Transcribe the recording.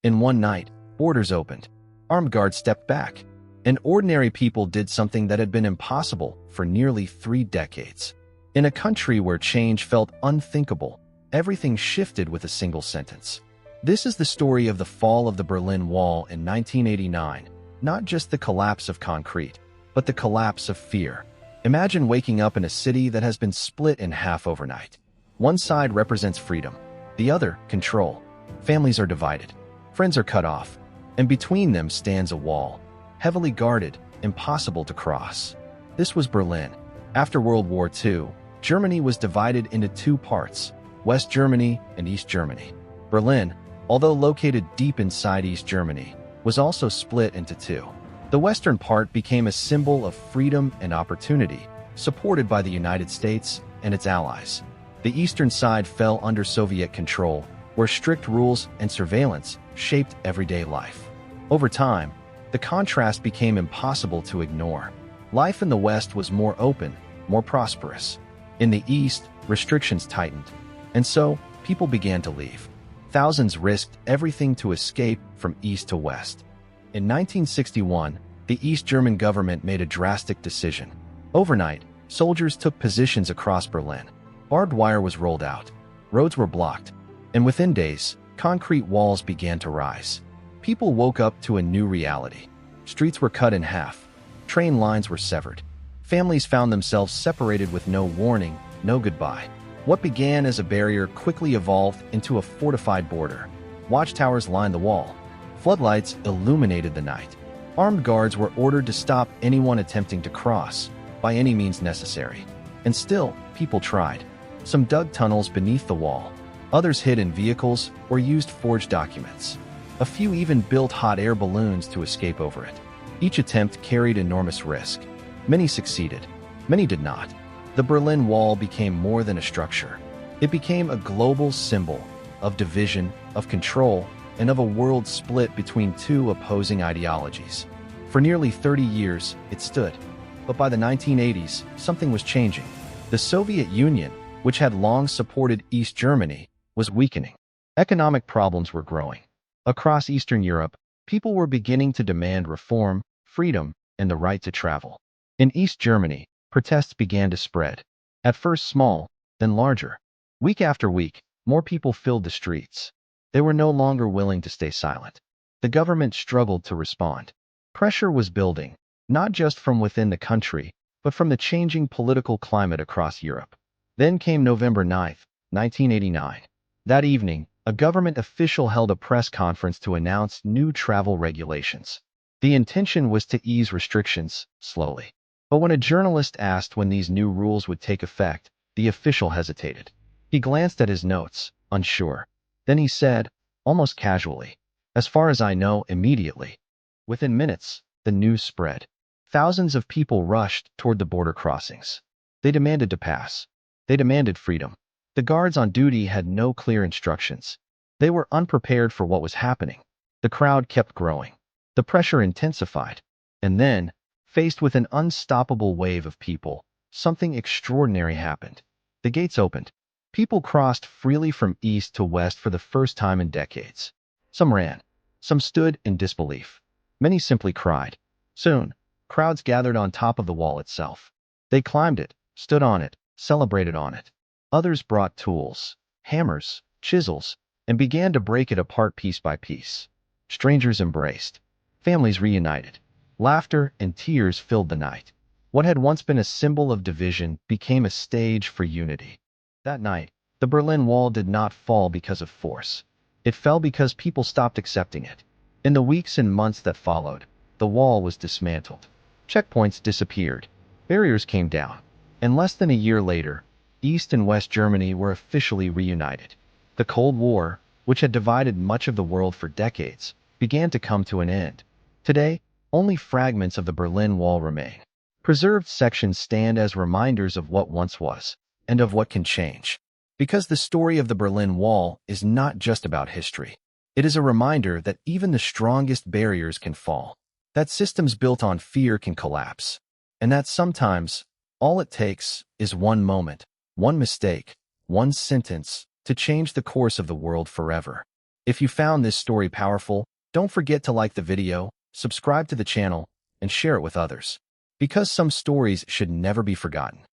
In one night, borders opened. Armed guards stepped back, and ordinary people did something that had been impossible for nearly 3 decades. In a country where change felt unthinkable, everything shifted with a single sentence. This is the story of the fall of the Berlin Wall in 1989, not just the collapse of concrete, but the collapse of fear. Imagine waking up in a city that has been split in half overnight. One side represents freedom, the other, control. Families are divided, friends are cut off, and between them stands a wall, heavily guarded, impossible to cross. This was Berlin. After World War II, Germany was divided into 2 parts, West Germany and East Germany. Berlin, although located deep inside East Germany, was also split into 2. The western part became a symbol of freedom and opportunity, supported by the United States and its allies. The eastern side fell under Soviet control, where strict rules and surveillance shaped everyday life. Over time, the contrast became impossible to ignore. Life in the West was more open, more prosperous. In the East, restrictions tightened, and so people began to leave. Thousands risked everything to escape from east to west. In 1961, the East German government made a drastic decision. Overnight, soldiers took positions across Berlin. Barbed wire was rolled out, roads were blocked, and within days, concrete walls began to rise. People woke up to a new reality. Streets were cut in half, train lines were severed. Families found themselves separated with no warning, no goodbye. What began as a barrier quickly evolved into a fortified border. Watchtowers lined the wall. Floodlights illuminated the night. Armed guards were ordered to stop anyone attempting to cross, by any means necessary. And still, people tried. Some dug tunnels beneath the wall. Others hid in vehicles or used forged documents. A few even built hot air balloons to escape over it. Each attempt carried enormous risk. Many succeeded, many did not. The Berlin Wall became more than a structure. It became a global symbol of division, of control, and of a world split between 2 opposing ideologies. For nearly 30 years, it stood. But by the 1980s, something was changing. The Soviet Union, which had long supported East Germany, was weakening. Economic problems were growing. Across Eastern Europe, people were beginning to demand reform, freedom, and the right to travel. In East Germany, protests began to spread. At first small, then larger. Week after week, more people filled the streets. They were no longer willing to stay silent. The government struggled to respond. Pressure was building, not just from within the country, but from the changing political climate across Europe. Then came November 9, 1989. That evening, a government official held a press conference to announce new travel regulations. The intention was to ease restrictions, slowly. But when a journalist asked when these new rules would take effect, the official hesitated. He glanced at his notes, unsure. Then he said, almost casually, "As far as I know, immediately." Within minutes, the news spread. Thousands of people rushed toward the border crossings. They demanded to pass. They demanded freedom. The guards on duty had no clear instructions. They were unprepared for what was happening. The crowd kept growing. The pressure intensified. And then, faced with an unstoppable wave of people, something extraordinary happened. The gates opened. People crossed freely from east to west for the first time in decades. Some ran. Some stood in disbelief. Many simply cried. Soon, crowds gathered on top of the wall itself. They climbed it, stood on it, celebrated on it. Others brought tools, hammers, chisels, and began to break it apart piece by piece. Strangers embraced. Families reunited. Laughter and tears filled the night. What had once been a symbol of division became a stage for unity. That night, the Berlin Wall did not fall because of force. It fell because people stopped accepting it. In the weeks and months that followed, the wall was dismantled. Checkpoints disappeared. Barriers came down. And less than a year later, East and West Germany were officially reunited. The Cold War, which had divided much of the world for decades, began to come to an end. Today, only fragments of the Berlin Wall remain. Preserved sections stand as reminders of what once was, and of what can change. Because the story of the Berlin Wall is not just about history. It is a reminder that even the strongest barriers can fall, that systems built on fear can collapse, and that sometimes all it takes is one moment, one mistake, one sentence to change the course of the world forever. If you found this story powerful, don't forget to like the video, subscribe to the channel, and share it with others. Because some stories should never be forgotten.